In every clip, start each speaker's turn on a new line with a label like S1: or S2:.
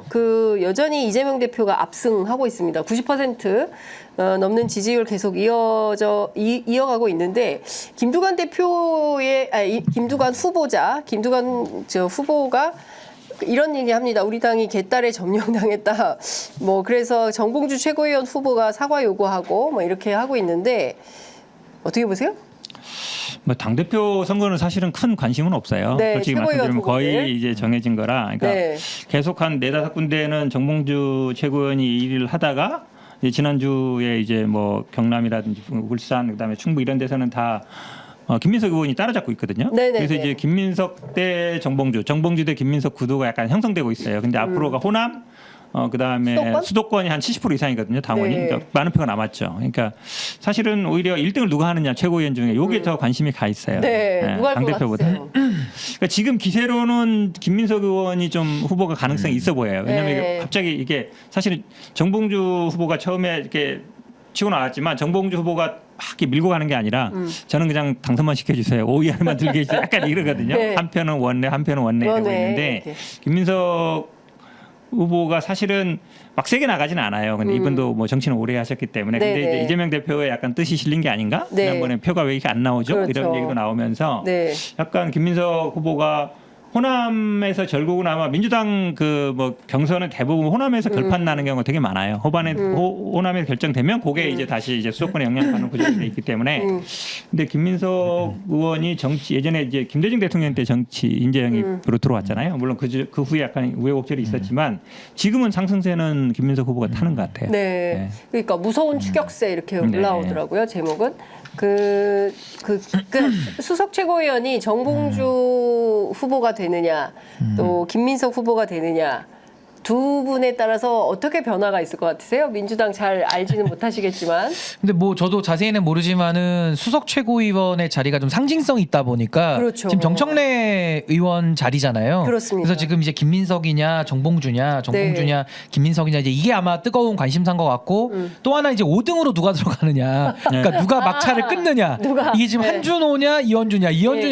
S1: 그 여전히 이재명 대표가 압승하고 있습니다. 90% 넘는 지지율 계속 이어가고 있는데 김두관 후보가 이런 얘기합니다. 우리 당이 개딸에 점령당했다. 뭐 그래서 정봉주 최고위원 후보가 사과 요구하고 뭐 이렇게 하고 있는데 어떻게 보세요?
S2: 뭐 당대표 선거는 사실은 큰 관심은 없어요.
S1: 네,
S2: 솔직히 말씀드리면 거의 이제 정해진 거라. 그러니까
S1: 네.
S2: 계속 한 4-5군데는 정봉주 최고위원이 1위를 하다가 이제 지난주에 이제 뭐 경남이라든지 울산 그다음에 충북 이런 데서는 다 김민석 의원이 따라잡고 있거든요.
S1: 네네네.
S2: 그래서 이제 김민석 대 정봉주 대 김민석 구도가 약간 형성되고 있어요. 근데 앞으로가 호남 그다음에 수도권이 한 70% 이상이거든요. 당원이.
S1: 네.
S2: 그러니까 많은 표가 남았죠. 그러니까 사실은 오히려 1등을 누가 하느냐 최고위원 중에 요게 더 관심이 가 있어요.
S1: 네. 누가 할 것 같으세요?
S2: 그러니까 지금 기세로는 김민석 의원이 좀 후보가 가능성이 있어 보여요. 왜냐하면
S1: 네.
S2: 갑자기 이게 사실은 정봉주 후보가 처음에 이렇게 치고 나왔지만 정봉주 후보가 막 이렇게 밀고 가는 게 아니라 저는 그냥 당선만 시켜주세요. 5위 안에만 들게 약간 이러거든요.
S1: 네.
S2: 한편은 원내 한편은 원내 이러고 있는데
S1: 이렇게.
S2: 김민석 후보가 사실은 막 세게 나가지는 않아요. 근데 이분도 뭐 정치는 오래 하셨기 때문에 근데
S1: 네네.
S2: 이제 이재명 대표의 약간 뜻이 실린 게 아닌가?
S1: 네.
S2: 지난번에 표가 왜 이렇게 안 나오죠?
S1: 그렇죠.
S2: 이런 얘기도 나오면서
S1: 네.
S2: 약간 김민석 후보가 호남에서 결국은 아마 민주당 그 뭐 경선은 대부분 호남에서 결판 나는 경우가 되게 많아요. 호반에 호남에서 결정되면 그게 이제 다시 이제 수도권에 영향받는 구조가 있기 때문에. 근데 김민석 의원이 예전에 이제 김대중 대통령 때 정치 인재 영입으로 들어왔잖아요. 물론 그 후에 약간 우여곡절이 있었지만 지금은 상승세는 김민석 후보가 타는 것 같아요.
S1: 네.
S2: 네.
S1: 그러니까 무서운 추격세 이렇게 올라오더라고요. 제목은 수석 최고위원이 정봉주 후보가 되느냐 또 김민석 후보가 되느냐 두 분에 따라서 어떻게 변화가 있을 것 같으세요? 민주당 잘 알지는 못하시겠지만.
S3: 근데 뭐 저도 자세히는 모르지만은 수석 최고위원의 자리가 좀 상징성이 있다 보니까
S1: 그렇죠.
S3: 지금 정청래 의원 자리잖아요.
S1: 그렇습니다.
S3: 그래서 지금 이제 김민석이냐 정봉주냐 김민석이냐 이게 아마 뜨거운 관심사인 것 같고 또 하나 이제 5등으로 누가 들어가느냐. 그러니까 누가 막차를 끊느냐. 이게 지금 한준호냐 이현주냐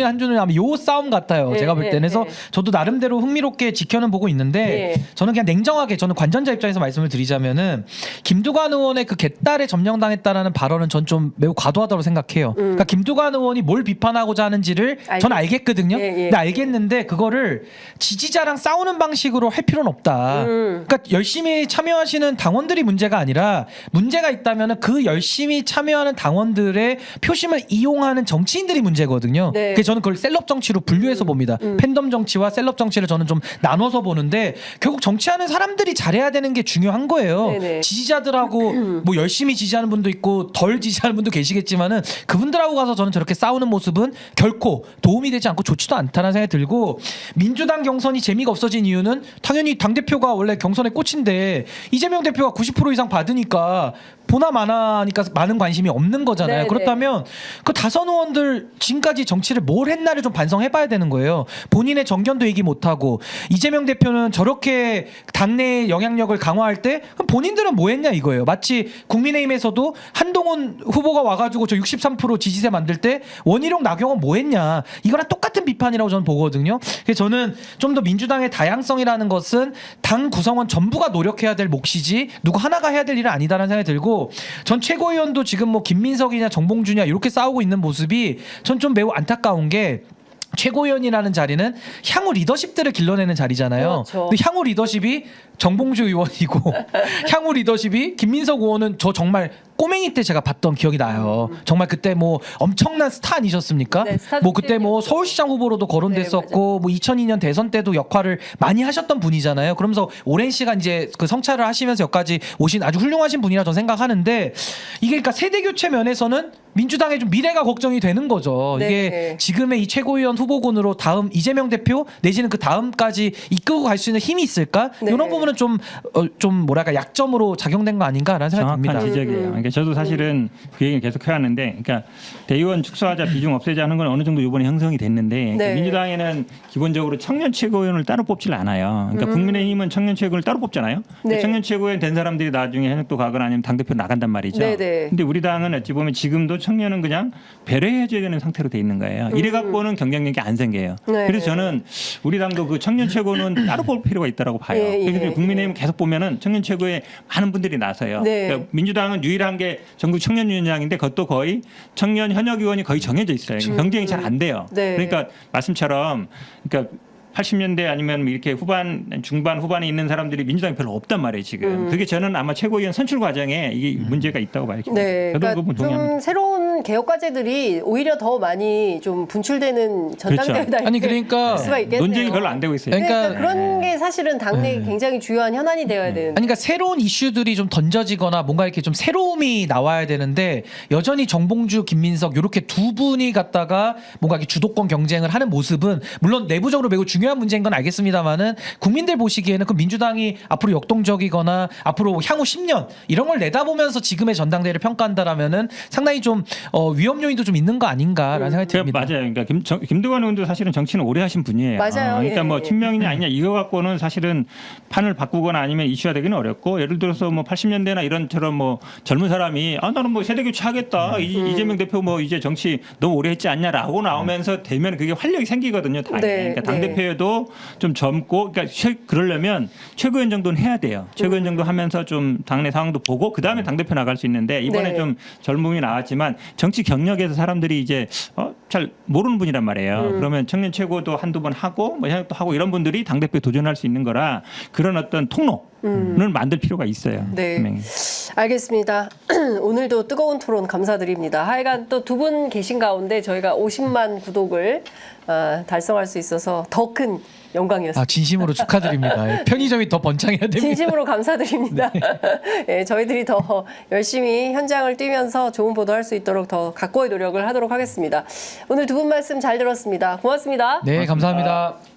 S3: 한준호냐 하면 요 싸움 같아요. 제가 볼 때는. 그래서 저도 나름대로 흥미롭게 지켜는 보고 있는데 저는 그냥 냉정하게 저는 관전자 입장에서 말씀을 드리자면은 김두관 의원의 그 개딸에 점령당했다라는 발언은 전 좀 매우 과도하다고 생각해요. 그러니까 김두관 의원이 뭘 비판하고자 하는지를 저는 알겠거든요. 근데 알겠는데 그거를 지지자랑 싸우는 방식으로 할 필요는 없다. 그러니까 열심히 참여하시는 당원들이 문제가 아니라 문제가 있다면은 그 열심히 참여하는 당원들의 표심을 이용하는 정치인들이 문제거든요. 그래서 저는 그걸 셀럽 정치로 분류해서 봅니다. 팬덤 정치와 셀럽 정치를 저는 좀 나눠서 보는데 결국 정치하는 사람들이 잘해야 되는 게 중요한 거예요.
S1: 네네.
S3: 지지자들하고 뭐 열심히 지지하는 분도 있고 덜 지지하는 분도 계시겠지만은 그분들하고 가서 저는 저렇게 싸우는 모습은 결코 도움이 되지 않고 좋지도 않다는 생각이 들고 민주당 경선이 재미가 없어진 이유는 당연히 당대표가 원래 경선의 꽃인데 이재명 대표가 90% 이상 받으니까 보나 마나니까 많은 관심이 없는 거잖아요.
S1: 네네.
S3: 그렇다면 그 다선 의원들 지금까지 정치를 뭘 했나를 좀 반성해봐야 되는 거예요. 본인의 정견도 얘기 못하고 이재명 대표는 저렇게 당내의 영향력을 강화할 때 그럼 본인들은 뭐 했냐 이거예요. 마치 국민의힘에서도 한동훈 후보가 와가지고 저 63% 지지세 만들 때 원희룡 나경원 뭐 했냐 이거랑 똑같은 비판이라고 저는 보거든요. 그래서 저는 좀 더 민주당의 다양성이라는 것은 당 구성원 전부가 노력해야 될 몫이지 누구 하나가 해야 될 일은 아니다라는 생각이 들고 전 최고위원도 지금 뭐 김민석이냐 정봉주냐 이렇게 싸우고 있는 모습이 전 좀 매우 안타까운 게 최고위원이라는 자리는 향후 리더십들을 길러내는 자리잖아요.
S1: 그렇죠.
S3: 근데 향후 리더십이 정봉주 의원이고 향후 리더십이 김민석 의원은 저 정말 꼬맹이 때 제가 봤던 기억이 나요. 정말 그때 뭐 엄청난 스타 아니셨습니까?
S1: 네, 스타
S3: 뭐 그때 뭐 서울시장 후보로도 거론됐었고 뭐 2002년 대선 때도 역할을 많이 하셨던 분이잖아요. 그러면서 오랜 시간 이제 그 성찰을 하시면서 여기까지 오신 아주 훌륭하신 분이라 저는 생각하는데 이게 그러니까 세대 교체 면에서는 민주당의 좀 미래가 걱정이 되는 거죠. 이게 지금의 이 최고위원 후보군으로 다음 이재명 대표 내지는 그 다음까지 이끌고 갈 수 있는 힘이 있을까? 이런 부분은 좀 뭐랄까 약점으로 작용된 거 아닌가라는 생각이 듭니다.
S2: 정확한 지적이에요. 그러니까 저도 사실은 그 얘기를 계속 해왔는데, 그러니까 대의원 축소하자, 비중 없애자 하는 건 어느 정도 이번에 형성이 됐는데 그러니까 민주당에는 기본적으로 청년 최고위원을 따로 뽑질 않아요. 그러니까 국민의힘은 청년 최고위원을 따로 뽑잖아요. 청년 최고위원 된 사람들이 나중에 현역도 가거나 아니면 당 대표 나간단 말이죠. 근데 우리 당은 어찌 보면 지금도 청년은 그냥 배려해줘야 되는 상태로 돼 있는 거예요. 이래 갖고는 경쟁력이 안 생겨요.
S1: 네.
S2: 그래서 저는 우리 당도 그 청년 최고는 따로 볼 필요가 있다고 봐요.
S1: 예, 예.
S2: 그래서 국민의힘 계속 보면은 청년 최고에 많은 분들이 나서요.
S1: 네.
S2: 그러니까 민주당은 유일한 게 전국 청년위원장인데 그것도 거의 청년 현역 의원이 거의 정해져 있어요. 경쟁이 잘 안 돼요.
S1: 네.
S2: 그러니까 말씀처럼 그러니까 80년대 아니면 이렇게 후반, 중반, 후반에 있는 사람들이 민주당이 별로 없단 말이에요, 지금. 그게 저는 아마 최고위원 선출 과정에 이게 문제가 있다고 봐요.
S1: 네,
S2: 저도
S1: 그러니까
S2: 그 부분
S1: 좀
S2: 동의합니다.
S1: 새로운 개혁 과제들이 오히려 더 많이 좀 분출되는 전당대회다.
S2: 그렇죠.
S3: 아니, 그러니까
S1: 수가 있겠네요.
S2: 논쟁이 별로 안 되고 있어요.
S1: 그러니까
S3: 그러니까
S1: 그런 게 사실은 당내 굉장히 주요한 현안이 되어야 되는데.
S3: 아니, 그러니까 새로운 이슈들이 좀 던져지거나 뭔가 이렇게 좀 새로움이 나와야 되는데 여전히 정봉주, 김민석 이렇게 두 분이 갖다가 뭔가 이렇게 주도권 경쟁을 하는 모습은 물론 내부적으로 매우 중요한 문제인 건 알겠습니다만은 국민들 보시기에는 그 민주당이 앞으로 역동적이거나 앞으로 향후 10년 이런 걸 내다보면서 지금의 전당대회를 평가한다라면은 상당히 좀 위험 요인도 좀 있는 거 아닌가라는 생각이 듭니다.
S2: 맞아요. 그러니까 김두관 의원도 사실은 정치는 오래 하신 분이에요.
S1: 맞아요.
S2: 그러니까
S1: 예,
S2: 뭐
S1: 예.
S2: 친명이냐 아니냐 이거 갖고는 사실은 판을 바꾸거나 아니면 이슈화되기는 어렵고 예를 들어서 뭐 80년대나 이런처럼 뭐 젊은 사람이 나는 뭐 세대 교체하겠다 이재명 대표 뭐 이제 정치 너무 오래 했지 않냐라고 나오면서 되면 그게 활력이 생기거든요. 다.
S1: 네,
S2: 그러니까 당
S1: 네.
S2: 대표도 좀 젊고 그러니까 그러려면 최고위원 정도는 해야 돼요. 최고위원 정도 하면서 좀 당내 상황도 보고 그 다음에 당 대표 나갈 수 있는데 이번에
S1: 네.
S2: 좀 젊음이 나왔지만 정치 경력에서 사람들이 이제 잘 모르는 분이란 말이에요. 그러면 청년 최고도 한두 번 하고 뭐 현역도 하고 이런 분들이 당 대표에 도전할 수 있는 거라 그런 어떤 통로를 만들 필요가 있어요.
S1: 네.
S2: 분명히.
S1: 알겠습니다. 오늘도 뜨거운 토론 감사드립니다. 하여간 또 두 분 계신 가운데 저희가 50만 구독을 달성할 수 있어서 더 큰 영광이었습니다.
S3: 아, 진심으로 축하드립니다. 편의점이 더 번창해야 됩니다.
S1: 진심으로 감사드립니다. 네, 저희들이 더 열심히 현장을 뛰면서 좋은 보도할 수 있도록 더 각고의 노력을 하도록 하겠습니다. 오늘 두 분 말씀 잘 들었습니다. 고맙습니다.
S3: 네, 감사합니다.